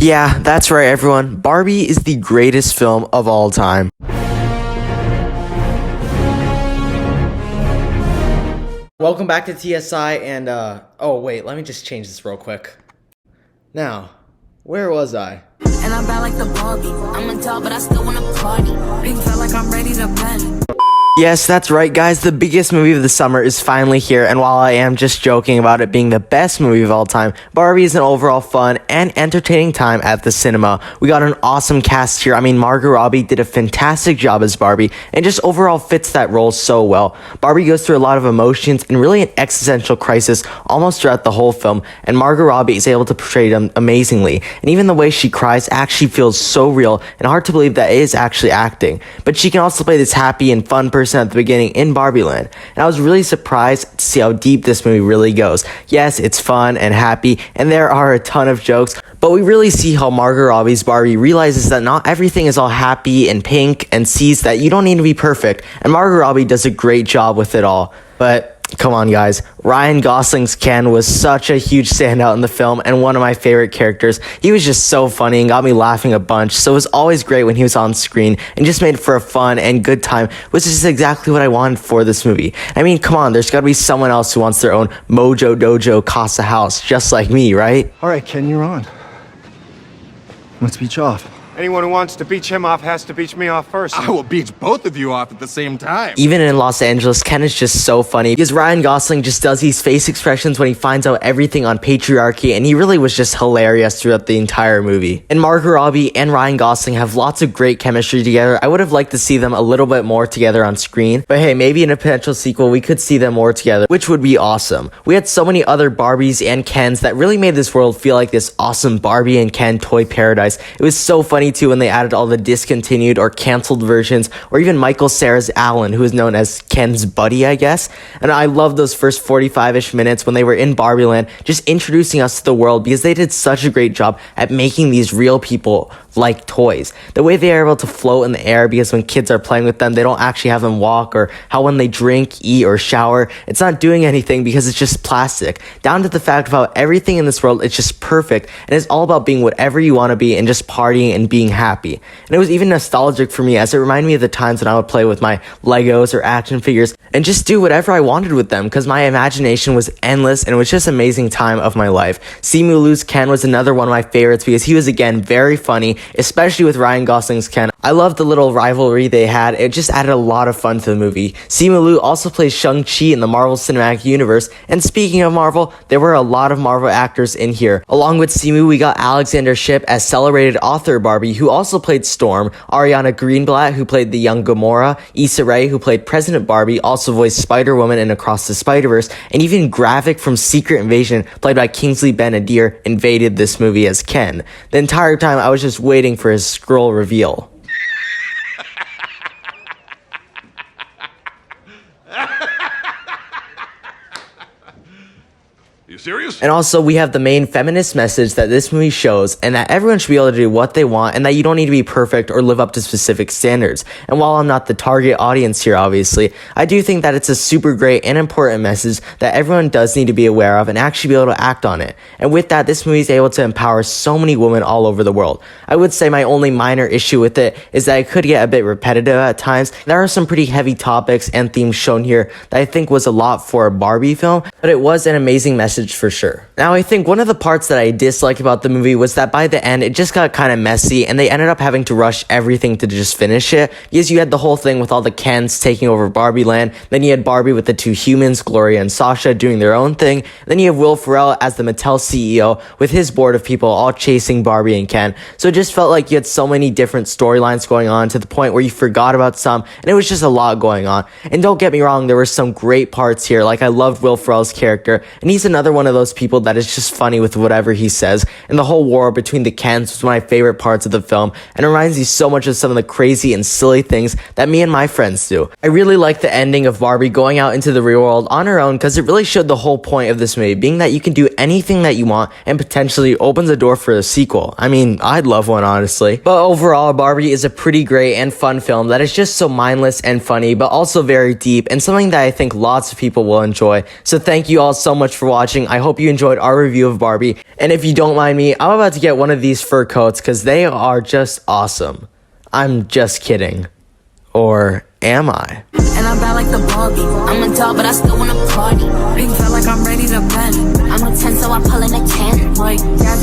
Yeah, that's right, everyone. Barbie is the greatest film of all time. Welcome back to TSI, and, oh, wait, let me just change this real quick. Now, where was I? And I'm bad like the Barbie. I'm in top, but I still wanna party. Big feel like I'm ready to bend. Yes, that's right, guys. The biggest movie of the summer is finally here, and while I am just joking about it being the best movie of all time, Barbie is an overall fun and entertaining time at the cinema. We got an awesome cast here. I mean, Margot Robbie did a fantastic job as Barbie, and just overall fits that role so well. Barbie goes through a lot of emotions and really an existential crisis almost throughout the whole film, and Margot Robbie is able to portray them amazingly. And even the way she cries actually feels so real and hard to believe that it is actually acting. But she can also play this happy and fun person at the beginning in Barbie Land, and I was really surprised to see how deep this movie really goes. Yes, it's fun and happy, and there are a ton of jokes, but we really see how Margot Robbie's Barbie realizes that not everything is all happy and pink, and sees that you don't need to be perfect, and Margot Robbie does a great job with it all. But come on, guys, Ryan Gosling's Ken was such a huge standout in the film and one of my favorite characters. He was just so funny and got me laughing a bunch, so it was always great when he was on screen and just made for a fun and good time, which is exactly what I wanted for this movie. I mean, come on, there's gotta be someone else who wants their own Mojo Dojo Casa house, just like me, right? All right, Ken, you're on. Let's beach off. Anyone who wants to beach him off has to beach me off first. I will beach both of you off at the same time. Even in Los Angeles, Ken is just so funny because Ryan Gosling just does these face expressions when he finds out everything on patriarchy, and he really was just hilarious throughout the entire movie. And Margot Robbie and Ryan Gosling have lots of great chemistry together. I would have liked to see them a little bit more together on screen, but hey, maybe in a potential sequel we could see them more together, which would be awesome. We had so many other Barbies and Kens that really made this world feel like this awesome Barbie and Ken toy paradise. It was so funny too when they added all the discontinued or canceled versions, or even Michael Cera's Alan, who is known as Ken's buddy, I guess. And I love those first 45-ish minutes when they were in Barbie Land, just introducing us to the world, because they did such a great job at making these real people like toys. The way they are able to float in the air, because when kids are playing with them, they don't actually have them walk, or how when they drink, eat, or shower, it's not doing anything because it's just plastic. Down to the fact of how everything in this world is just perfect, and it's all about being whatever you want to be and just partying and being happy. And it was even nostalgic for me, as it reminded me of the times when I would play with my Legos or action figures and just do whatever I wanted with them, because my imagination was endless and it was just an amazing time of my life. Simu Liu's Ken was another one of my favorites because he was again very funny, especially with Ryan Gosling's Ken. I loved the little rivalry they had. It just added a lot of fun to the movie. Simu Liu also plays Shang-Chi in the Marvel Cinematic Universe, and speaking of Marvel, there were a lot of Marvel actors in here. Along with Simu, we got Alexander Shipp as celebrated author Barbie, who also played Storm, Ariana Greenblatt, who played the young Gamora, Issa Rae, who played President Barbie, also voiced Spider-Woman in Across the Spider-Verse, and even Gravik from Secret Invasion, played by Kingsley Ben-Adir, invaded this movie as Ken. The entire time I was just waiting for his scroll reveal. You serious? And also, we have the main feminist message that this movie shows, and that everyone should be able to do what they want, and that you don't need to be perfect or live up to specific standards. And while I'm not the target audience here, obviously, I do think that it's a super great and important message that everyone does need to be aware of and actually be able to act on it. And with that, this movie is able to empower so many women all over the world. I would say my only minor issue with it is that it could get a bit repetitive at times. There are some pretty heavy topics and themes shown here that I think was a lot for a Barbie film, but it was an amazing message for sure. Now, I think one of the parts that I disliked about the movie was that by the end, it just got kind of messy, and they ended up having to rush everything to just finish it, because you had the whole thing with all the Kens taking over Barbie Land, then you had Barbie with the two humans, Gloria and Sasha, doing their own thing, then you have Will Ferrell as the Mattel CEO with his board of people all chasing Barbie and Ken. So it just felt like you had so many different storylines going on to the point where you forgot about some, and it was just a lot going on. And don't get me wrong, there were some great parts here, like I loved Will Ferrell's character, and he's another one of those people that is just funny with whatever he says, and the whole war between the Kens was one of my favorite parts of the film, and it reminds me so much of some of the crazy and silly things that me and my friends do. I really like the ending of Barbie going out into the real world on her own, because it really showed the whole point of this movie, being that you can do anything that you want and potentially opens the door for a sequel. I mean, I'd love one, honestly. But overall, Barbie is a pretty great and fun film that is just so mindless and funny, but also very deep, and something that I think lots of people will enjoy. So thank you all so much for watching. I hope you enjoyed our review of Barbie. And if you don't mind me, I'm about to get one of these fur coats because they are just awesome. I'm just kidding. Or am I? And I'm bad like the Barbie. I'm a doll, but I still wanna party. Pink felt like I'm ready to bend. I'm a 10, so I pull in a 10. Like, grab